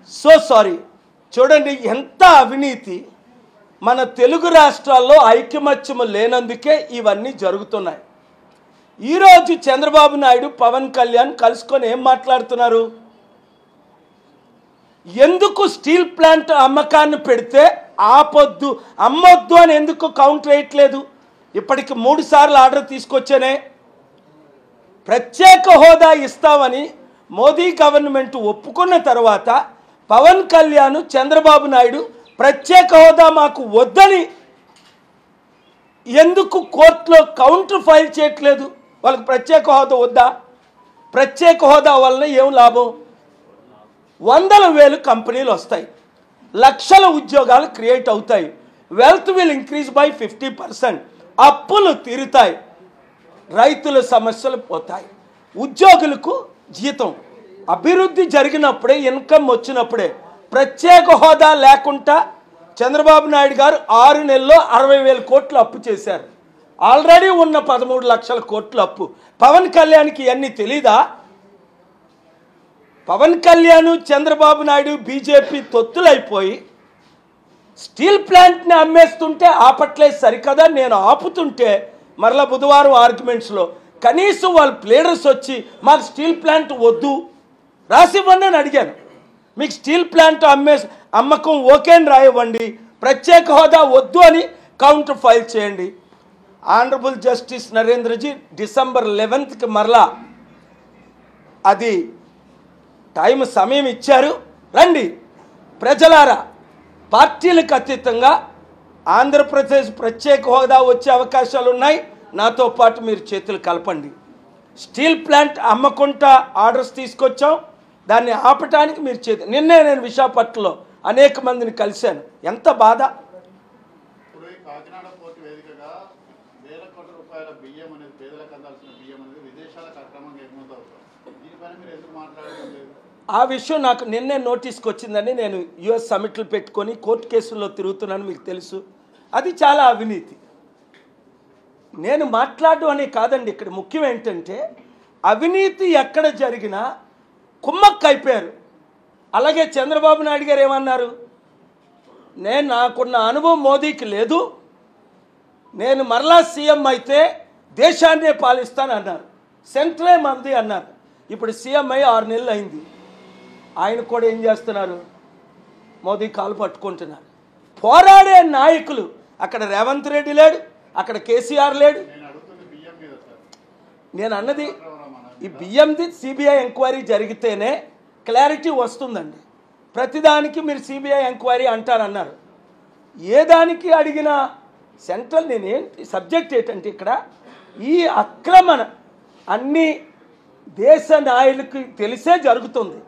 So sorry. చూడండి ఎంత అవినీతి. మన తెలుగు రాష్ట్రాల్లో ఐకమత్యము లేనందుకే ఇవన్నీ జరుగుతున్నాయి. ఈరోజు చంద్రబాబు నాయుడు పవన్ కళ్యాణ్ కలుసుకొని ఏం మాట్లాడుతున్నారు? ఎందుకు స్టీల్ ప్లాంట్ అమ్మకాన్ని పెడితే ఆపొద్దు అమ్మొద్దు అని ఎందుకు కౌంటర్ వేయట్లేదు? ఇప్పటికి 3 సార్లు ఆర్డర్ తీసుకొచ్చానే. ప్రత్యేక హోదా ఇస్తామని మోదీ గవర్నమెంట్ ఒప్పుకున్న తర్వాత పవన్ కళ్యాణ్ చంద్రబాబు నాయుడు ప్రత్యేక హోదా మాకు వద్దని ఎందుకు కోర్టులో కౌంటర్ ఫైల్ చేయట్లేదు? వాళ్ళకి ప్రత్యేక హోదా వద్దా? ప్రత్యేక హోదా వలన ఏం లాభం? 100,000 కంపెనీలు వస్తాయి, లక్షల ఉద్యోగాలు క్రియేట్ అవుతాయి, వెల్త్ విల్ ఇంక్రీజ్ బై 50%, అప్పులు తీరుతాయి, రైతుల సమస్యలు పోతాయి, ఉద్యోగులకు జీతం. అభివృద్ధి జరిగినప్పుడే, ఇన్కమ్ వచ్చినప్పుడే. ప్రత్యేక హోదా లేకుండా చంద్రబాబు నాయుడు గారు 6 నెలల్లో 60,000 కోట్లు అప్పు చేశారు. ఆల్రెడీ ఉన్న 13 లక్షల కోట్ల అప్పు. పవన్ కళ్యాణ్కి ఇవన్నీ తెలీదా? పవన్ కళ్యాణ్ చంద్రబాబు నాయుడు బీజేపీ తొత్తులైపోయి స్టీల్ ప్లాంట్ని అమ్మేస్తుంటే ఆపట్లేదు సరికదా, నేను ఆపుతుంటే మరలా బుధవారం ఆర్గ్యుమెంట్స్లో కనీసం వాళ్ళ ప్లేడర్స్ వచ్చి మాకు స్టీల్ ప్లాంట్ వద్దు రాసివ్వండి అని అడిగాను. మీకు స్టీల్ ప్లాంట్ అమ్మకం ఓకే అని రాయవ్వండి, ప్రత్యేక హోదా వద్దు అని కౌంటర్ ఫైల్ చేయండి. ఆనరబుల్ జస్టిస్ నరేంద్రజీ డిసెంబర్ 11కి మరలా అది సమయం ఇచ్చారు. రండి ప్రజలారా, పార్టీలకు అతీతంగా ఆంధ్రప్రదేశ్ ప్రత్యేక హోదా వచ్చే అవకాశాలు ఉన్నాయి. నాతో పాటు మీరు చేతులు కలపండి. స్టీల్ ప్లాంట్ అమ్మకుండా ఆర్డర్స్ తీసుకొచ్చాం, దాన్ని ఆపటానికి మీరు నిన్నే నేను విశాఖపట్నంలో అనేక మందిని కలిశాను. ఎంత బాధ. ఆ విషయం నాకు నిన్నే నోటీస్కి వచ్చిందని నేను యుఎస్ సమిట్లు పెట్టుకొని కోర్టు కేసుల్లో తిరుగుతున్నాను, మీకు తెలుసు. అది చాలా అవినీతి. నేను మాట్లాడడం అనే కాదండి, ఇక్కడ ముఖ్యం ఏంటంటే అవినీతి ఎక్కడ జరిగినా కుమ్మక్క అయిపోయారు. అలాగే చంద్రబాబు నాయుడు గారు ఏమన్నారు? నాకున్న అనుభవం మోదీకి లేదు, నేను మరలా సీఎం అయితే దేశాన్నే పాలిస్తాను అన్నారు. సెంట్రలే మంది అన్నారు. ఇప్పుడు సీఎం అయ్యి 6 నెలలు అయింది. ఆయన కూడా ఏం చేస్తున్నారు? మోదీ కాలు పట్టుకుంటున్నారు. పోరాడే నాయకులు, అక్కడ రేవంత్ రెడ్డి లేడు, అక్కడ కేసీఆర్ లేడు. నేను అన్నది ఈ బియ్యంది సిబిఐ ఎంక్వైరీ జరిగితేనే క్లారిటీ వస్తుందండి. ప్రతిదానికి మీరు సిబిఐ ఎంక్వైరీ అంటారన్నారు. ఏ దానికి అడిగినా సెంట్రల్ నేనేంటి సబ్జెక్ట్ ఏంటంటే ఇక్కడ ఈ ఆక్రమణ అన్ని దేశ నాయకులకి తెలిసే జరుగుతుంది.